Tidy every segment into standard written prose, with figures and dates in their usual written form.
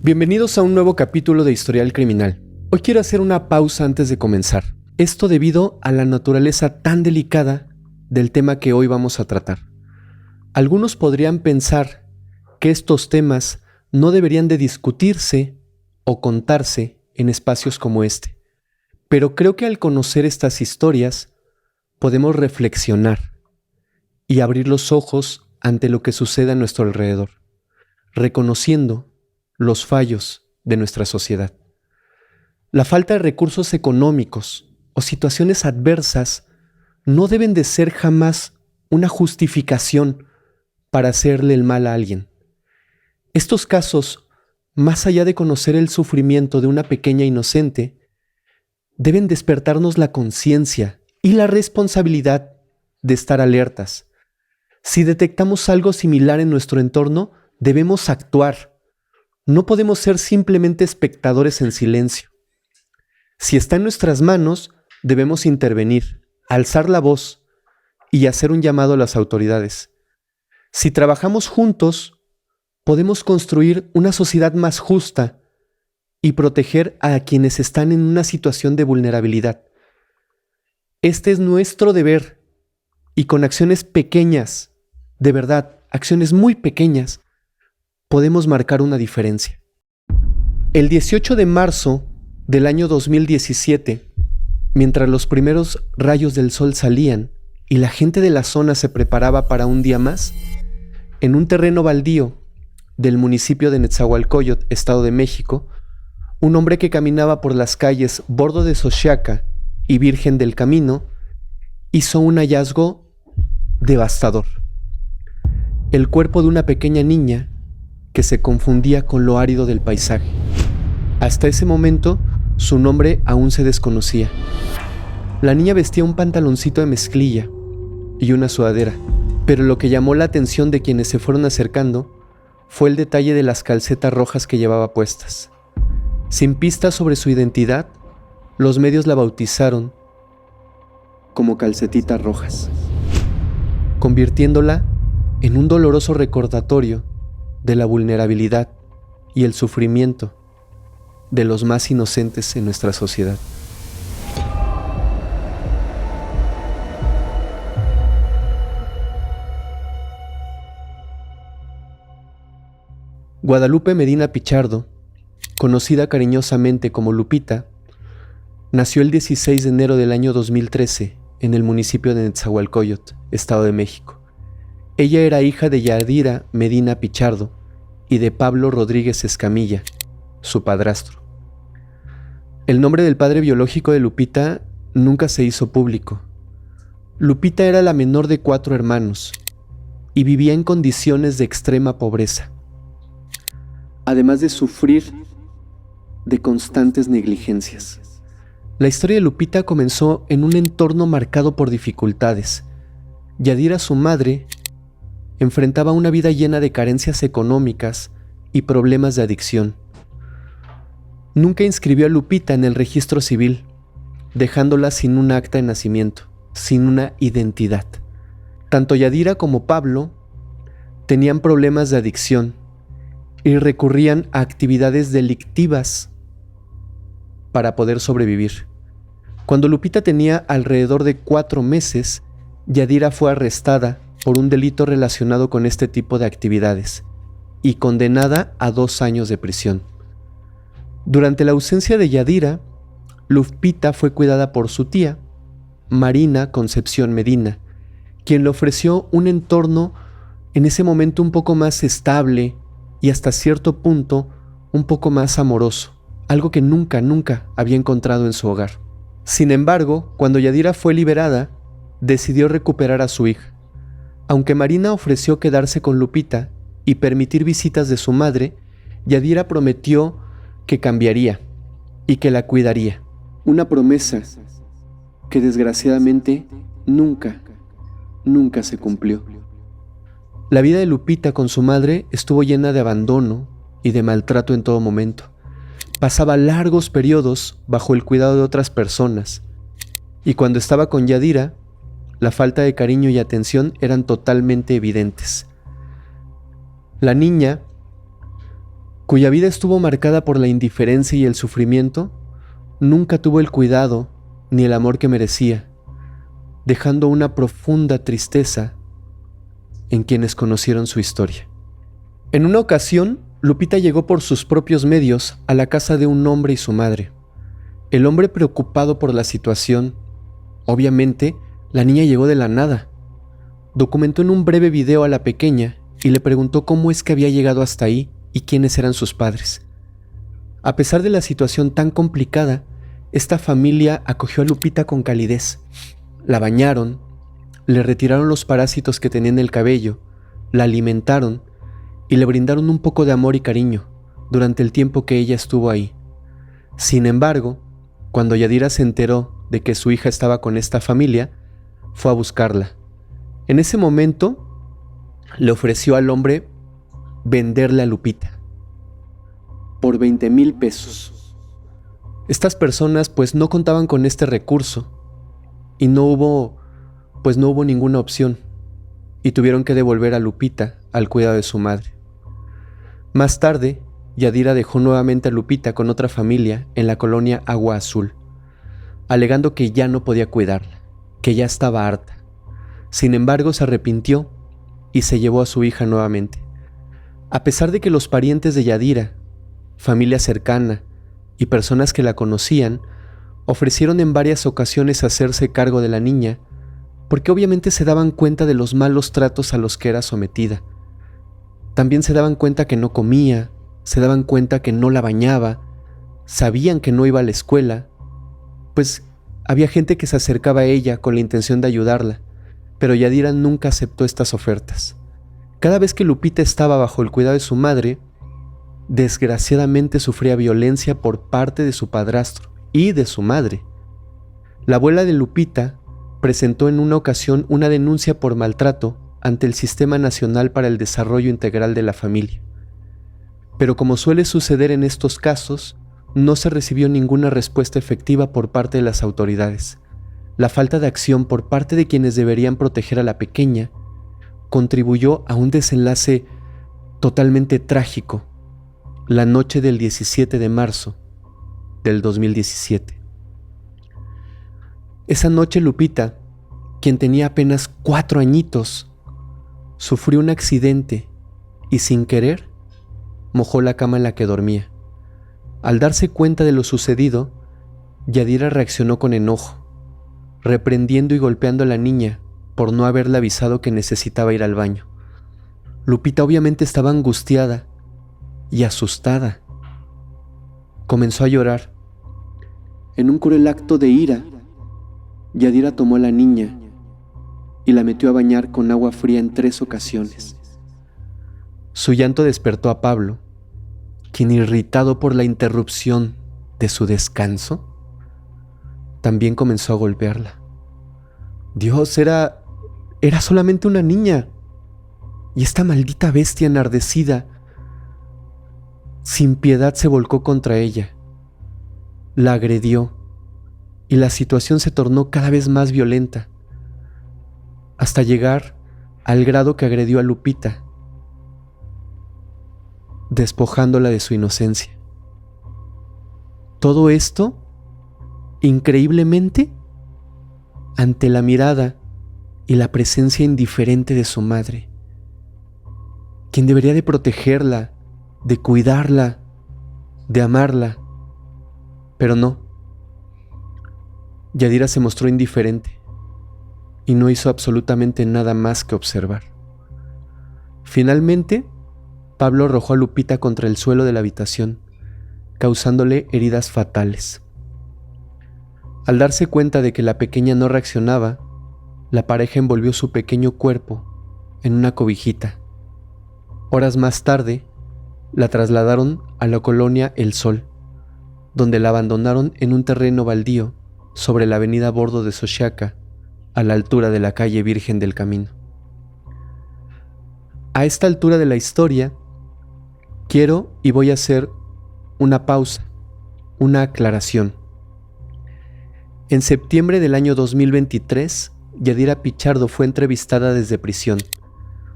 Bienvenidos a un nuevo capítulo de Historial Criminal. Hoy quiero hacer una pausa antes de comenzar. Esto debido a la naturaleza tan delicada del tema que hoy vamos a tratar. Algunos podrían pensar que estos temas no deberían de discutirse o contarse en espacios como este. Pero creo que al conocer estas historias podemos reflexionar y abrir los ojos ante lo que sucede a nuestro alrededor, reconociendo los fallos de nuestra sociedad. La falta de recursos económicos o situaciones adversas no deben de ser jamás una justificación para hacerle el mal a alguien. Estos casos, más allá de conocer el sufrimiento de una pequeña inocente, deben despertarnos la conciencia y la responsabilidad de estar alertas. Si detectamos algo similar en nuestro entorno, debemos actuar. No podemos ser simplemente espectadores en silencio. Si está en nuestras manos, debemos intervenir, alzar la voz y hacer un llamado a las autoridades. Si trabajamos juntos, podemos construir una sociedad más justa y proteger a quienes están en una situación de vulnerabilidad. Este es nuestro deber y con acciones pequeñas, de verdad, acciones muy pequeñas, podemos marcar una diferencia. El 18 de marzo del año 2017, mientras los primeros rayos del sol salían y la gente de la zona se preparaba para un día más, en un terreno baldío del municipio de Nezahualcóyotl, Estado de México, un hombre que caminaba por las calles Bordo de Xochiaca y Virgen del Camino hizo un hallazgo devastador. El cuerpo de una pequeña niña que se confundía con lo árido del paisaje. Hasta ese momento, su nombre aún se desconocía. La niña vestía un pantaloncito de mezclilla y una sudadera, pero lo que llamó la atención de quienes se fueron acercando fue el detalle de las calcetas rojas que llevaba puestas. Sin pistas sobre su identidad, los medios la bautizaron como Calcetitas Rojas, convirtiéndola en un doloroso recordatorio de la vulnerabilidad y el sufrimiento de los más inocentes en nuestra sociedad. Guadalupe Medina Pichardo, conocida cariñosamente como Lupita, nació el 16 de enero del año 2013 en el municipio de Nezahualcóyotl, Estado de México. Ella era hija de Yadira Medina Pichardo y de Pablo Rodríguez Escamilla, su padrastro. El nombre del padre biológico de Lupita nunca se hizo público. Lupita era la menor de 4 hermanos y vivía en condiciones de extrema pobreza, además de sufrir de constantes negligencias. La historia de Lupita comenzó en un entorno marcado por dificultades. Yadira, su madre, enfrentaba una vida llena de carencias económicas y problemas de adicción. Nunca inscribió a Lupita en el registro civil, dejándola sin un acta de nacimiento, sin una identidad. Tanto Yadira como Pablo tenían problemas de adicción y recurrían a actividades delictivas para poder sobrevivir. Cuando Lupita tenía alrededor de 4 meses, Yadira fue arrestada por un delito relacionado con este tipo de actividades y condenada a 2 años de prisión. Durante la ausencia de Yadira, Lupita fue cuidada por su tía, Marina Concepción Medina, quien le ofreció un entorno en ese momento un poco más estable y hasta cierto punto un poco más amoroso, algo que nunca había encontrado en su hogar. Sin embargo, cuando Yadira fue liberada, decidió recuperar a su hija. Aunque Marina ofreció quedarse con Lupita y permitir visitas de su madre, Yadira prometió que cambiaría y que la cuidaría. Una promesa que desgraciadamente nunca se cumplió. La vida de Lupita con su madre estuvo llena de abandono y de maltrato en todo momento. Pasaba largos periodos bajo el cuidado de otras personas, y cuando estaba con Yadira, la falta de cariño y atención eran totalmente evidentes. La niña cuya vida estuvo marcada por la indiferencia y el sufrimiento, nunca tuvo el cuidado ni el amor que merecía, dejando una profunda tristeza en quienes conocieron su historia. En una ocasión, Lupita llegó por sus propios medios a la casa de un hombre y su madre. El hombre, preocupado por la situación, obviamente, la niña llegó de la nada. Documentó en un breve video a la pequeña y le preguntó cómo es que había llegado hasta ahí y quiénes eran sus padres. A pesar de la situación tan complicada, esta familia acogió a Lupita con calidez. La bañaron, le retiraron los parásitos que tenía en el cabello, la alimentaron y le brindaron un poco de amor y cariño durante el tiempo que ella estuvo ahí. Sin embargo, cuando Yadira se enteró de que su hija estaba con esta familia, fue a buscarla. En ese momento, le ofreció al hombre venderle a Lupita por 20,000 pesos. Estas personas pues no contaban con este recurso y no hubo ninguna opción y tuvieron que devolver a Lupita al cuidado de su madre. Más tarde, Yadira dejó nuevamente a Lupita con otra familia en la colonia Agua Azul, alegando que ya no podía cuidarla, que ya estaba harta. Sin embargo, se arrepintió y se llevó a su hija nuevamente. A pesar de que los parientes de Yadira, familia cercana y personas que la conocían, ofrecieron en varias ocasiones hacerse cargo de la niña, porque obviamente se daban cuenta de los malos tratos a los que era sometida. También se daban cuenta que no comía, se daban cuenta que no la bañaba, sabían que no iba a la escuela, pues había gente que se acercaba a ella con la intención de ayudarla, pero Yadira nunca aceptó estas ofertas. Cada vez que Lupita estaba bajo el cuidado de su madre, desgraciadamente sufría violencia por parte de su padrastro y de su madre. La abuela de Lupita presentó en una ocasión una denuncia por maltrato ante el Sistema Nacional para el Desarrollo Integral de la Familia. Pero como suele suceder en estos casos, no se recibió ninguna respuesta efectiva por parte de las autoridades. La falta de acción por parte de quienes deberían proteger a la pequeña contribuyó a un desenlace totalmente trágico la noche del 17 de marzo del 2017. Esa noche Lupita, quien tenía apenas 4 añitos, sufrió un accidente y sin querer mojó la cama en la que dormía. Al darse cuenta de lo sucedido, Yadira reaccionó con enojo, reprendiendo y golpeando a la niña por no haberle avisado que necesitaba ir al baño. Lupita obviamente estaba angustiada y asustada. Comenzó a llorar. En un cruel acto de ira, Yadira tomó a la niña y la metió a bañar con agua fría en 3 ocasiones. Su llanto despertó a Pablo, quien, irritado por la interrupción de su descanso, también comenzó a golpearla. Dios, era solamente una niña, y esta maldita bestia enardecida, sin piedad, se volcó contra ella, la agredió, y la situación se tornó cada vez más violenta, hasta llegar al grado que agredió a Lupita, despojándola de su inocencia. Todo esto, increíblemente, ante la mirada y la presencia indiferente de su madre, quien debería de protegerla, de cuidarla, de amarla, pero no. Yadira se mostró indiferente y no hizo absolutamente nada más que observar. Finalmente, Pablo arrojó a Lupita contra el suelo de la habitación, causándole heridas fatales. Al darse cuenta de que la pequeña no reaccionaba, la pareja envolvió su pequeño cuerpo en una cobijita. Horas más tarde, la trasladaron a la colonia El Sol, donde la abandonaron en un terreno baldío sobre la avenida Bordo de Xochiaca, a la altura de la calle Virgen del Camino. A esta altura de la historia, quiero y voy a hacer una pausa, una aclaración. En septiembre del año 2023, Yadira Pichardo fue entrevistada desde prisión,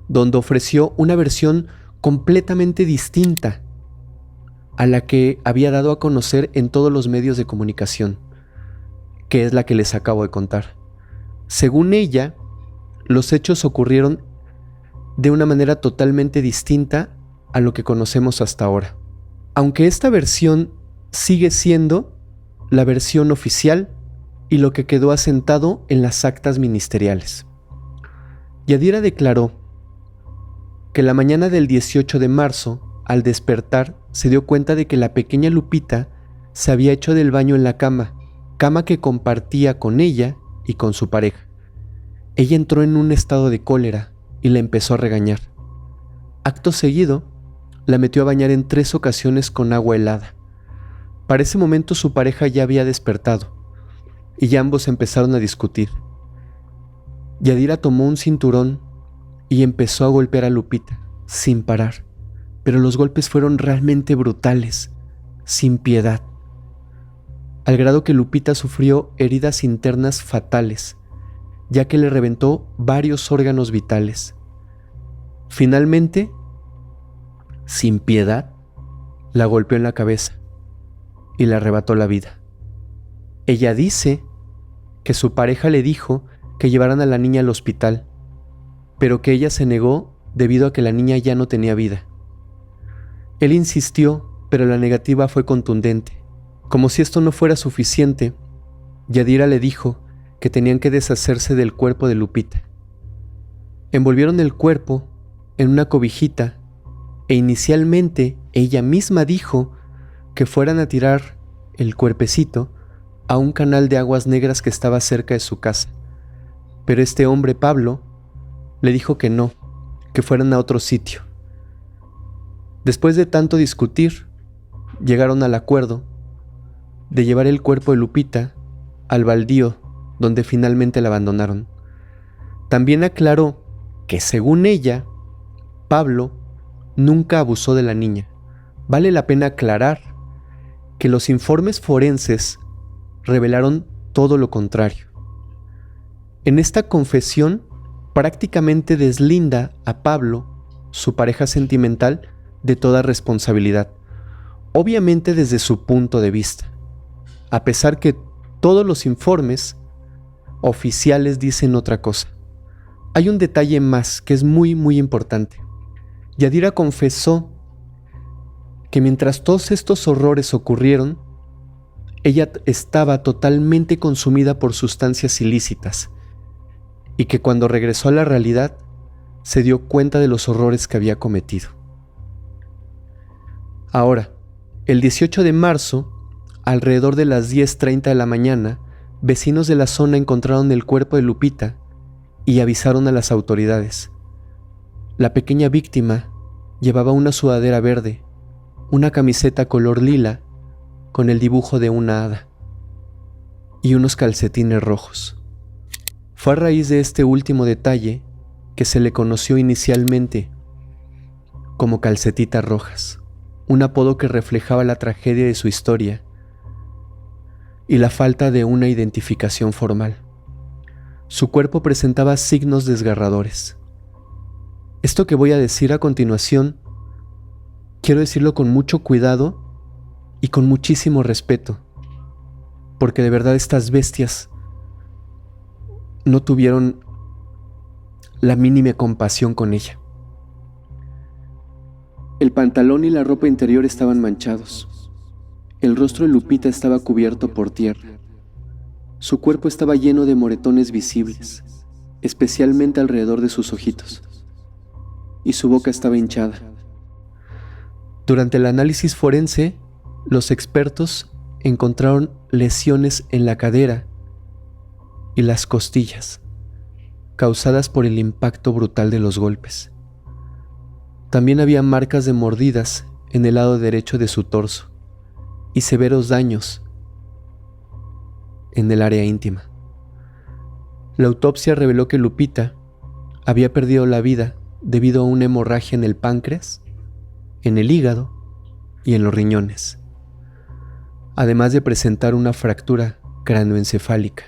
donde ofreció una versión completamente distinta a la que había dado a conocer en todos los medios de comunicación, que es la que les acabo de contar. Según ella, los hechos ocurrieron de una manera totalmente distinta a lo que conocemos hasta ahora. Aunque esta versión sigue siendo la versión oficial y lo que quedó asentado en las actas ministeriales. Yadira declaró que la mañana del 18 de marzo, al despertar, se dio cuenta de que la pequeña Lupita se había hecho del baño en la cama que compartía con ella y con su pareja. Ella entró en un estado de cólera y la empezó a regañar. Acto seguido, la metió a bañar en 3 ocasiones con agua helada. Para ese momento su pareja ya había despertado y ya ambos empezaron a discutir. Yadira tomó un cinturón y empezó a golpear a Lupita, sin parar, pero los golpes fueron realmente brutales, sin piedad, al grado que Lupita sufrió heridas internas fatales, ya que le reventó varios órganos vitales. Finalmente, sin piedad, la golpeó en la cabeza y le arrebató la vida. Ella dice que su pareja le dijo que llevaran a la niña al hospital, pero que ella se negó debido a que la niña ya no tenía vida. Él insistió, pero la negativa fue contundente. Como si esto no fuera suficiente, Yadira le dijo que tenían que deshacerse del cuerpo de Lupita. Envolvieron el cuerpo en una cobijita e inicialmente ella misma dijo que fueran a tirar el cuerpecito a un canal de aguas negras que estaba cerca de su casa. Pero este hombre, Pablo, le dijo que no, que fueran a otro sitio. Después de tanto discutir, llegaron al acuerdo de llevar el cuerpo de Lupita al baldío donde finalmente la abandonaron. También aclaró que según ella, Pablo nunca abusó de la niña. Vale la pena aclarar que los informes forenses revelaron todo lo contrario. En esta confesión prácticamente deslinda a Pablo, su pareja sentimental, de toda responsabilidad, obviamente desde su punto de vista, a pesar que todos los informes oficiales dicen otra cosa. Hay un detalle más que es muy importante. Yadira confesó que mientras todos estos horrores ocurrieron, ella estaba totalmente consumida por sustancias ilícitas y que cuando regresó a la realidad se dio cuenta de los horrores que había cometido. Ahora, el 18 de marzo, alrededor de las 10:30 de la mañana, vecinos de la zona encontraron el cuerpo de Lupita y avisaron a las autoridades. La pequeña víctima llevaba una sudadera verde, una camiseta color lila con el dibujo de una hada y unos calcetines rojos. Fue a raíz de este último detalle que se le conoció inicialmente como Calcetitas Rojas, un apodo que reflejaba la tragedia de su historia y la falta de una identificación formal. Su cuerpo presentaba signos desgarradores. Esto que voy a decir a continuación, quiero decirlo con mucho cuidado y con muchísimo respeto, porque de verdad estas bestias no tuvieron la mínima compasión con ella. El pantalón y la ropa interior estaban manchados. El rostro de Lupita estaba cubierto por tierra. Su cuerpo estaba lleno de moretones visibles, especialmente alrededor de sus ojitos, y su boca estaba hinchada. Durante el análisis forense, los expertos encontraron lesiones en la cadera y las costillas, causadas por el impacto brutal de los golpes. También había marcas de mordidas en el lado derecho de su torso y severos daños en el área íntima. La autopsia reveló que Lupita había perdido la vida debido a una hemorragia en el páncreas, en el hígado y en los riñones, además de presentar una fractura cráneoencefálica.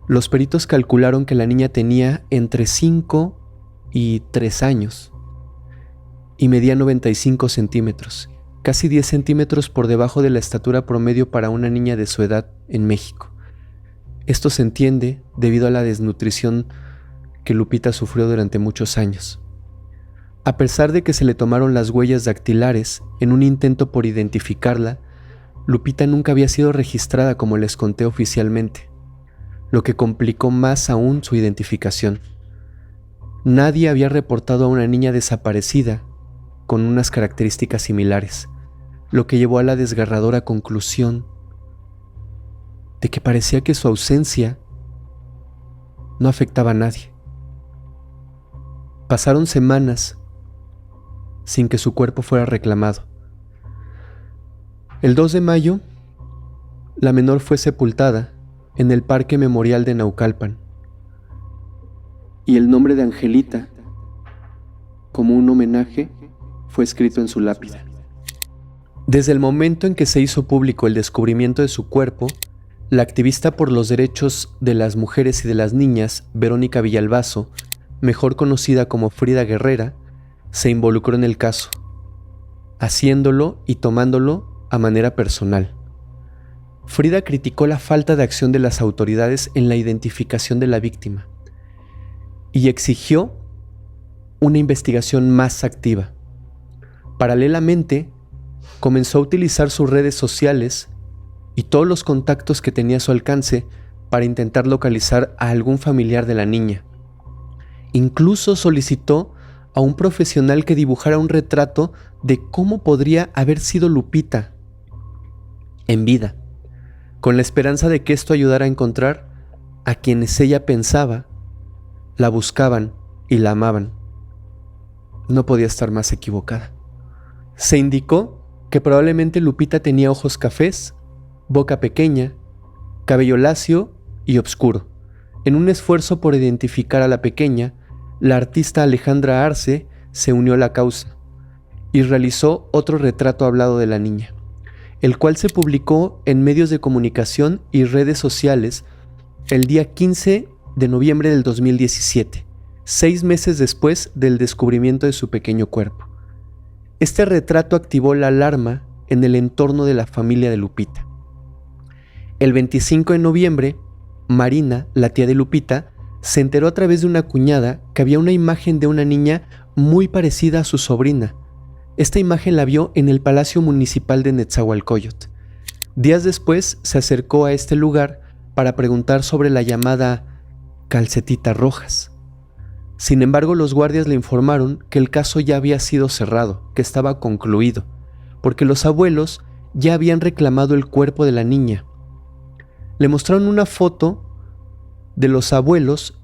Los peritos calcularon que la niña tenía entre 5 y 3 años y medía 95 centímetros casi 10 centímetros por debajo de la estatura promedio para una niña de su edad en México. Esto se entiende debido a la desnutrición que Lupita sufrió durante muchos años. A pesar de que se le tomaron las huellas dactilares en un intento por identificarla, Lupita nunca había sido registrada como les conté oficialmente, lo que complicó más aún su identificación. Nadie había reportado a una niña desaparecida con unas características similares, lo que llevó a la desgarradora conclusión de que parecía que su ausencia no afectaba a nadie. Pasaron semanas sin que su cuerpo fuera reclamado. El 2 de mayo, la menor fue sepultada en el Parque Memorial de Naucalpan, y el nombre de Angelita, como un homenaje, fue escrito en su lápida. Desde el momento en que se hizo público el descubrimiento de su cuerpo, la activista por los derechos de las mujeres y de las niñas, Verónica Villalbazo, mejor conocida como Frida Guerrera, se involucró en el caso, haciéndolo y tomándolo a manera personal. Frida criticó la falta de acción de las autoridades en la identificación de la víctima y exigió una investigación más activa. Paralelamente, comenzó a utilizar sus redes sociales y todos los contactos que tenía a su alcance para intentar localizar a algún familiar de la niña. Incluso solicitó a un profesional que dibujara un retrato de cómo podría haber sido Lupita en vida, con la esperanza de que esto ayudara a encontrar a quienes ella pensaba la buscaban y la amaban. No podía estar más equivocada. Se indicó que probablemente Lupita tenía ojos cafés, boca pequeña, cabello lacio y oscuro. En un esfuerzo por identificar a la pequeña, la artista Alejandra Arce se unió a la causa y realizó otro retrato hablado de la niña, el cual se publicó en medios de comunicación y redes sociales el día 15 de noviembre del 2017, 6 meses después del descubrimiento de su pequeño cuerpo. Este retrato activó la alarma en el entorno de la familia de Lupita. El 25 de noviembre, Marina, la tía de Lupita, se enteró a través de una cuñada que había una imagen de una niña muy parecida a su sobrina. Esta imagen la vio en el Palacio Municipal de Netzahualcóyotl. Días después se acercó a este lugar para preguntar sobre la llamada calcetita rojas. Sin embargo, los guardias le informaron que el caso ya había sido cerrado, que estaba concluido, porque los abuelos ya habían reclamado el cuerpo de la niña. Le mostraron una foto de los abuelos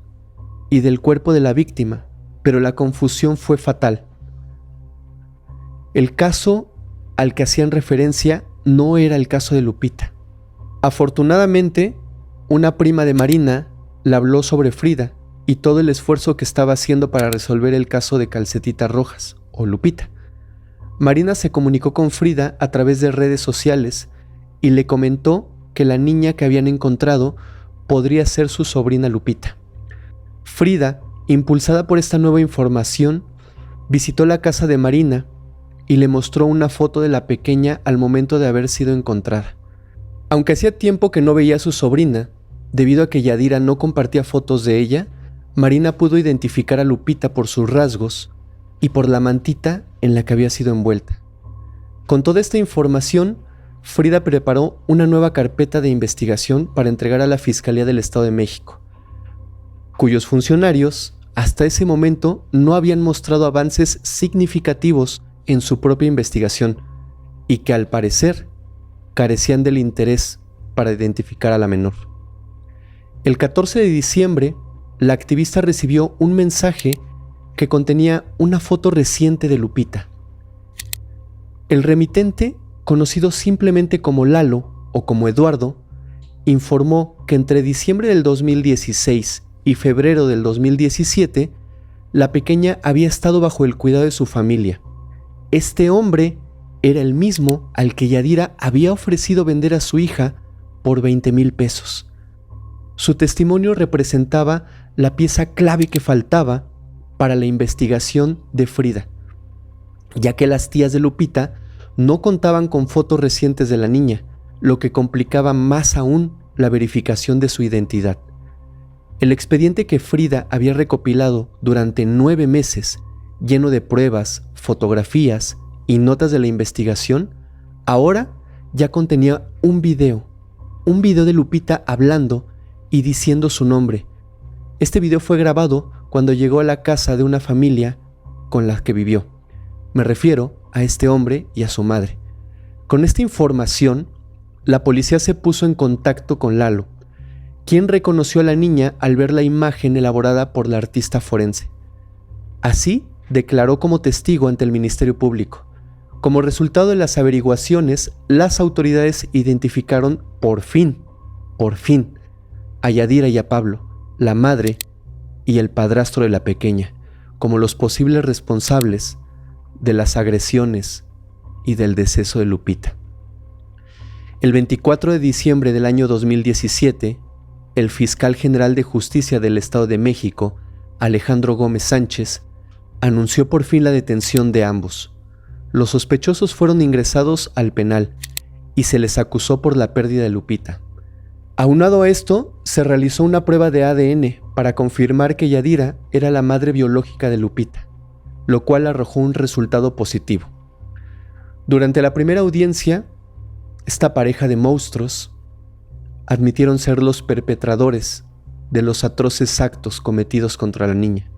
y del cuerpo de la víctima, pero la confusión fue fatal. El caso al que hacían referencia no era el caso de Lupita. Afortunadamente, una prima de Marina le habló sobre Frida y todo el esfuerzo que estaba haciendo para resolver el caso de Calcetitas Rojas, o Lupita. Marina se comunicó con Frida a través de redes sociales y le comentó que la niña que habían encontrado podría ser su sobrina Lupita. Frida, impulsada por esta nueva información, visitó la casa de Marina y le mostró una foto de la pequeña al momento de haber sido encontrada. Aunque hacía tiempo que no veía a su sobrina, debido a que Yadira no compartía fotos de ella, Marina pudo identificar a Lupita por sus rasgos y por la mantita en la que había sido envuelta. Con toda esta información, Frida preparó una nueva carpeta de investigación para entregar a la Fiscalía del Estado de México, cuyos funcionarios hasta ese momento no habían mostrado avances significativos en su propia investigación y que al parecer carecían del interés para identificar a la menor. El 14 de diciembre, la activista recibió un mensaje que contenía una foto reciente de Lupita. El remitente, conocido simplemente como Lalo o como Eduardo, informó que entre diciembre del 2016 y febrero del 2017, la pequeña había estado bajo el cuidado de su familia. Este hombre era el mismo al que Yadira había ofrecido vender a su hija por 20,000 pesos. Su testimonio representaba la pieza clave que faltaba para la investigación de Frida, ya que las tías de Lupita no contaban con fotos recientes de la niña, lo que complicaba más aún la verificación de su identidad. El expediente que Frida había recopilado durante 9 meses, lleno de pruebas, fotografías y notas de la investigación, ahora ya contenía un video de Lupita hablando y diciendo su nombre. Este video fue grabado cuando llegó a la casa de una familia con la que vivió. Me refiero a este hombre y a su madre. Con esta información, la policía se puso en contacto con Lalo, quien reconoció a la niña al ver la imagen elaborada por la artista forense. Así, declaró como testigo ante el Ministerio Público. Como resultado de las averiguaciones, las autoridades identificaron por fin, a Yadira y a Pablo, la madre y el padrastro de la pequeña, como los posibles responsables de las agresiones y del deceso de Lupita. El 24 de diciembre del año 2017, el fiscal general de justicia del Estado de México, Alejandro Gómez Sánchez, anunció por fin la detención de ambos. Los sospechosos fueron ingresados al penal y se les acusó por la pérdida de Lupita. Aunado a esto, se realizó una prueba de ADN para confirmar que Yadira era la madre biológica de Lupita, lo cual arrojó un resultado positivo. Durante la primera audiencia, esta pareja de monstruos admitieron ser los perpetradores de los atroces actos cometidos contra la niña.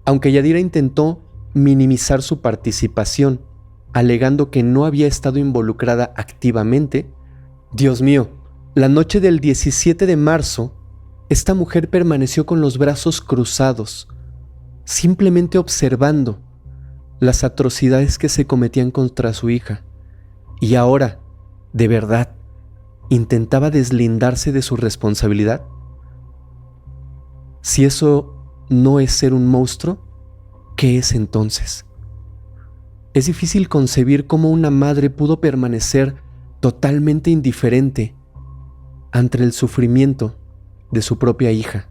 Aunque Yadira intentó minimizar su participación, alegando que no había estado involucrada activamente, Dios mío, la noche del 17 de marzo, esta mujer permaneció con los brazos cruzados, simplemente observando las atrocidades que se cometían contra su hija. Y ahora, de verdad, intentaba deslindarse de su responsabilidad. Si eso no es ser un monstruo, ¿qué es entonces? Es difícil concebir cómo una madre pudo permanecer totalmente indiferente ante el sufrimiento de su propia hija.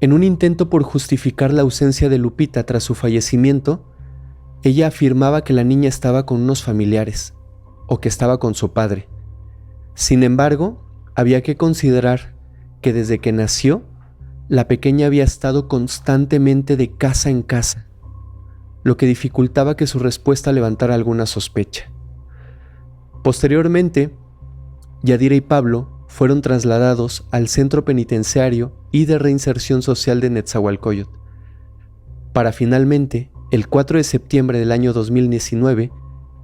En un intento por justificar la ausencia de Lupita tras su fallecimiento, ella afirmaba que la niña estaba con unos familiares o que estaba con su padre. Sin embargo, había que considerar que desde que nació, la pequeña había estado constantemente de casa en casa, lo que dificultaba que su respuesta levantara alguna sospecha. Posteriormente, Yadira y Pablo fueron trasladados al Centro Penitenciario y de Reinserción Social de Netzahualcóyotl, para finalmente, el 4 de septiembre del año 2019,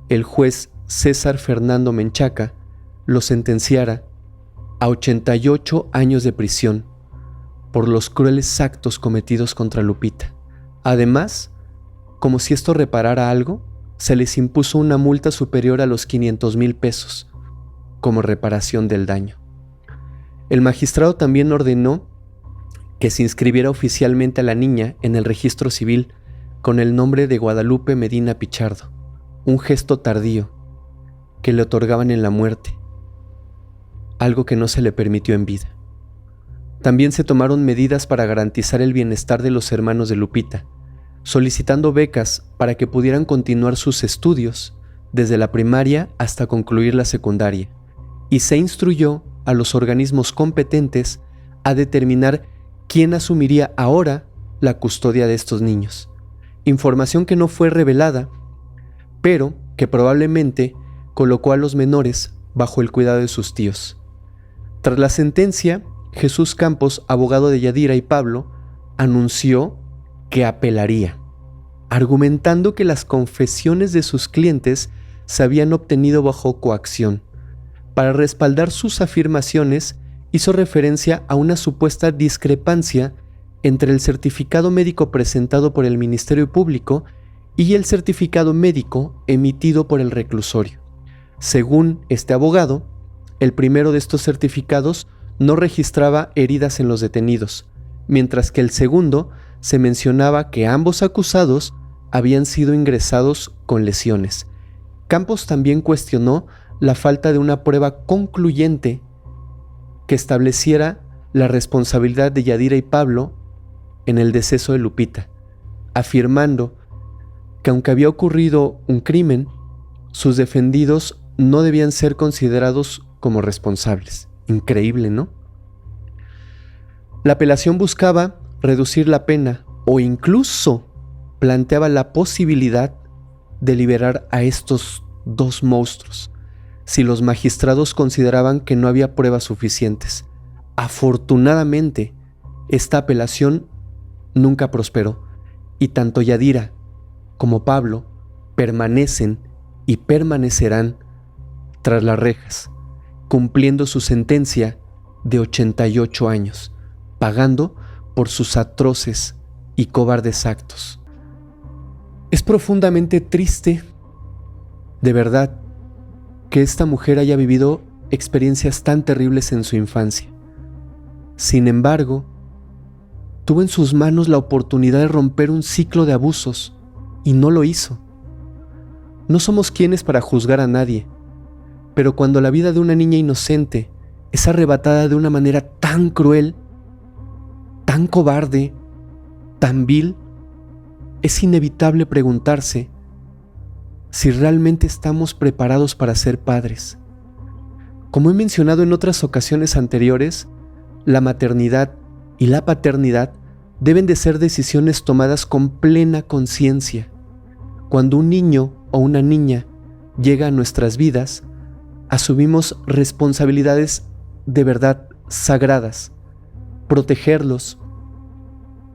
el juez César Fernando Menchaca lo sentenciara a 88 años de prisión por los crueles actos cometidos contra Lupita. Además, como si esto reparara algo, se les impuso una multa superior a los 500,000 pesos como reparación del daño. El magistrado también ordenó que se inscribiera oficialmente a la niña en el registro civil con el nombre de Guadalupe Medina Pichardo, un gesto tardío que le otorgaban en la muerte, algo que no se le permitió en vida. También se tomaron medidas para garantizar el bienestar de los hermanos de Lupita, solicitando becas para que pudieran continuar sus estudios desde la primaria hasta concluir la secundaria, y se instruyó a los organismos competentes a determinar quién asumiría ahora la custodia de estos niños. Información que no fue revelada, pero que probablemente colocó a los menores bajo el cuidado de sus tíos. Tras la sentencia, Jesús Campos, abogado de Yadira y Pablo, anunció que apelaría, argumentando que las confesiones de sus clientes se habían obtenido bajo coacción. Para respaldar sus afirmaciones, hizo referencia a una supuesta discrepancia entre el certificado médico presentado por el Ministerio Público y el certificado médico emitido por el reclusorio. Según este abogado, el primero de estos certificados no registraba heridas en los detenidos, mientras que el segundo se mencionaba que ambos acusados habían sido ingresados con lesiones. Campos también cuestionó la falta de una prueba concluyente que estableciera la responsabilidad de Yadira y Pablo en el deceso de Lupita, afirmando que aunque había ocurrido un crimen, sus defendidos no debían ser considerados como responsables. Increíble, ¿no? La apelación buscaba reducir la pena o incluso planteaba la posibilidad de liberar a estos dos monstruos si los magistrados consideraban que no había pruebas suficientes. Afortunadamente, esta apelación nunca prosperó y tanto Yadira como Pablo permanecen y permanecerán tras las rejas, cumpliendo su sentencia de 88 años, pagando por sus atroces y cobardes actos. Es profundamente triste, de verdad, que esta mujer haya vivido experiencias tan terribles en su infancia. Sin embargo, tuvo en sus manos la oportunidad de romper un ciclo de abusos y no lo hizo. No somos quienes para juzgar a nadie, pero cuando la vida de una niña inocente es arrebatada de una manera tan cruel, tan cobarde, tan vil, es inevitable preguntarse si realmente estamos preparados para ser padres. Como he mencionado en otras ocasiones anteriores, la maternidad y la paternidad deben de ser decisiones tomadas con plena conciencia. Cuando un niño o una niña llega a nuestras vidas, asumimos responsabilidades de verdad sagradas: protegerlos,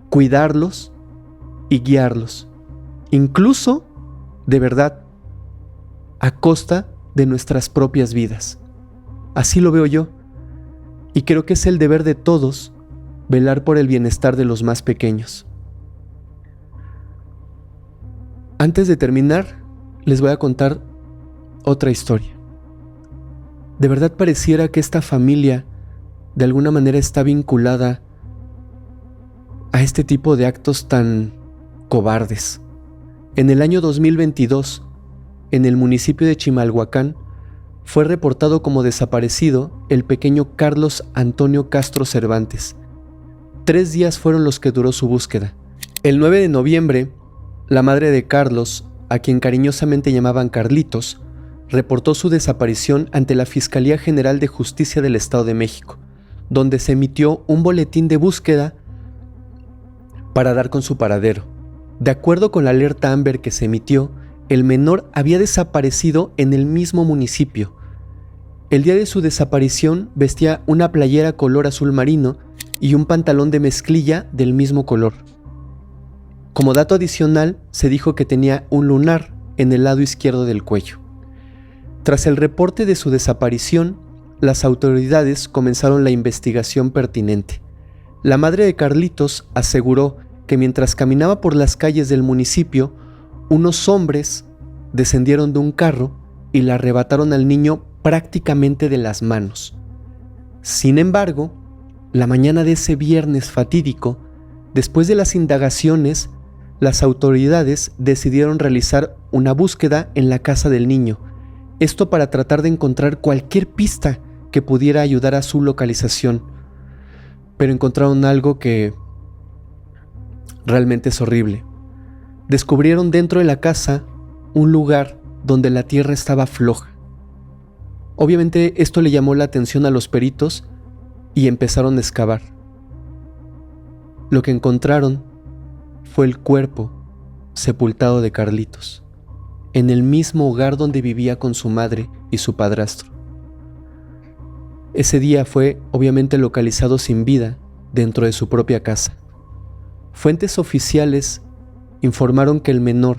cuidarlos y guiarlos, incluso, de verdad, a costa de nuestras propias vidas. Así lo veo yo, y creo que es el deber de todos velar por el bienestar de los más pequeños. Antes de terminar, les voy a contar otra historia. De verdad pareciera que esta familia de alguna manera está vinculada a este tipo de actos tan cobardes. En el año 2022, en el municipio de Chimalhuacán, fue reportado como desaparecido el pequeño Carlos Antonio Castro Cervantes. 3 días fueron los que duró su búsqueda. El 9 de noviembre, la madre de Carlos, a quien cariñosamente llamaban Carlitos, reportó su desaparición ante la Fiscalía General de Justicia del Estado de México, donde se emitió un boletín de búsqueda para dar con su paradero. De acuerdo con la alerta Amber que se emitió, el menor había desaparecido en el mismo municipio. El día de su desaparición vestía una playera color azul marino y un pantalón de mezclilla del mismo color. Como dato adicional, se dijo que tenía un lunar en el lado izquierdo del cuello. Tras el reporte de su desaparición, las autoridades comenzaron la investigación pertinente. La madre de Carlitos aseguró que mientras caminaba por las calles del municipio, unos hombres descendieron de un carro y le arrebataron al niño prácticamente de las manos. Sin embargo, la mañana de ese viernes fatídico, después de las indagaciones, las autoridades decidieron realizar una búsqueda en la casa del niño, esto para tratar de encontrar cualquier pista que pudiera ayudar a su localización. Pero encontraron algo que realmente es horrible. Descubrieron dentro de la casa un lugar donde la tierra estaba floja. Obviamente esto le llamó la atención a los peritos y empezaron a excavar. Lo que encontraron fue el cuerpo sepultado de Carlitos, en el mismo hogar donde vivía con su madre y su padrastro. Ese día fue obviamente localizado sin vida dentro de su propia casa. Fuentes oficiales informaron que el menor,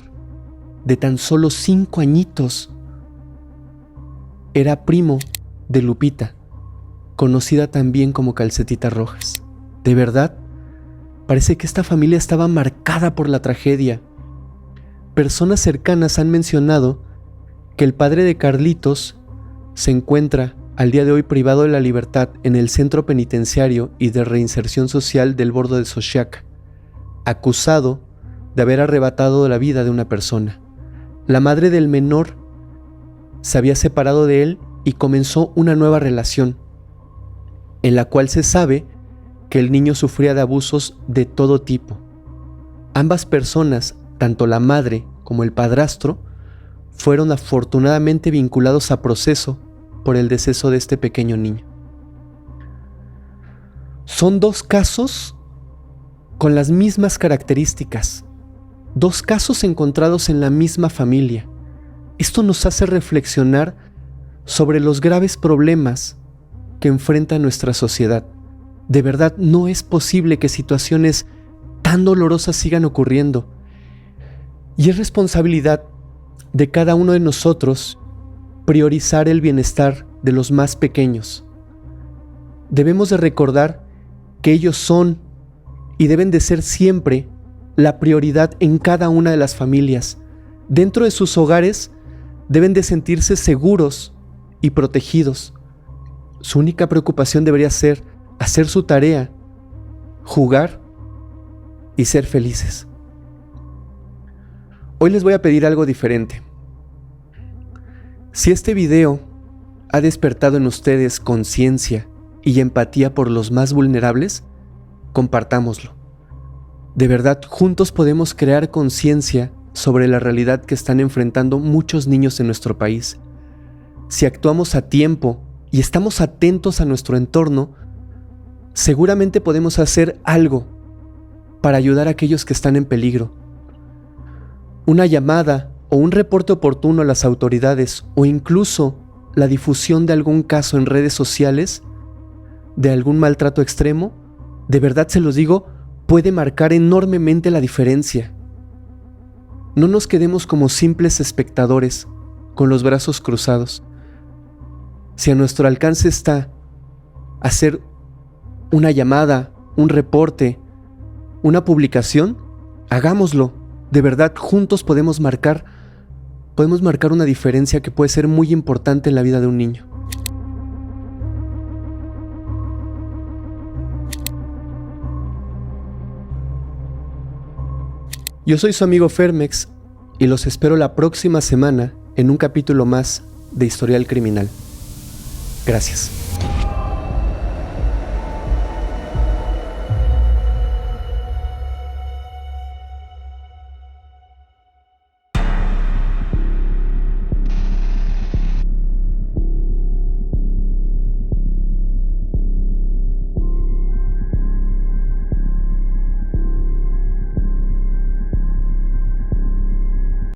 de tan solo 5 añitos, era primo de Lupita, conocida también como Calcetitas Rojas. De verdad, parece que esta familia estaba marcada por la tragedia. Personas cercanas han mencionado que el padre de Carlitos se encuentra al día de hoy privado de la libertad en el Centro Penitenciario y de Reinserción Social del Bordo de Xochiaca, acusado de haber arrebatado la vida de una persona. La madre del menor se había separado de él y comenzó una nueva relación, en la cual se sabe que el niño sufría de abusos de todo tipo. Ambas personas, tanto la madre como el padrastro, fueron afortunadamente vinculados a proceso por el deceso de este pequeño niño. Son dos casos con las mismas características, dos casos encontrados en la misma familia. Esto nos hace reflexionar sobre los graves problemas que enfrenta nuestra sociedad. De verdad, no es posible que situaciones tan dolorosas sigan ocurriendo. Y es responsabilidad de cada uno de nosotros priorizar el bienestar de los más pequeños. Debemos de recordar que ellos son y deben de ser siempre la prioridad en cada una de las familias. Dentro de sus hogares deben de sentirse seguros y protegidos. Su única preocupación debería ser hacer su tarea, jugar y ser felices. Hoy les voy a pedir algo diferente. Si este video ha despertado en ustedes conciencia y empatía por los más vulnerables, compartámoslo. De verdad, juntos podemos crear conciencia sobre la realidad que están enfrentando muchos niños en nuestro país. Si actuamos a tiempo y estamos atentos a nuestro entorno, seguramente podemos hacer algo para ayudar a aquellos que están en peligro. Una llamada o un reporte oportuno a las autoridades o incluso la difusión de algún caso en redes sociales de algún maltrato extremo, de verdad se los digo, puede marcar enormemente la diferencia. No nos quedemos como simples espectadores con los brazos cruzados. Si a nuestro alcance está hacer una llamada, un reporte, una publicación, hagámoslo. De verdad, juntos podemos marcar una diferencia que puede ser muy importante en la vida de un niño. Yo soy su amigo Fermex y los espero la próxima semana en un capítulo más de Historial Criminal. Gracias.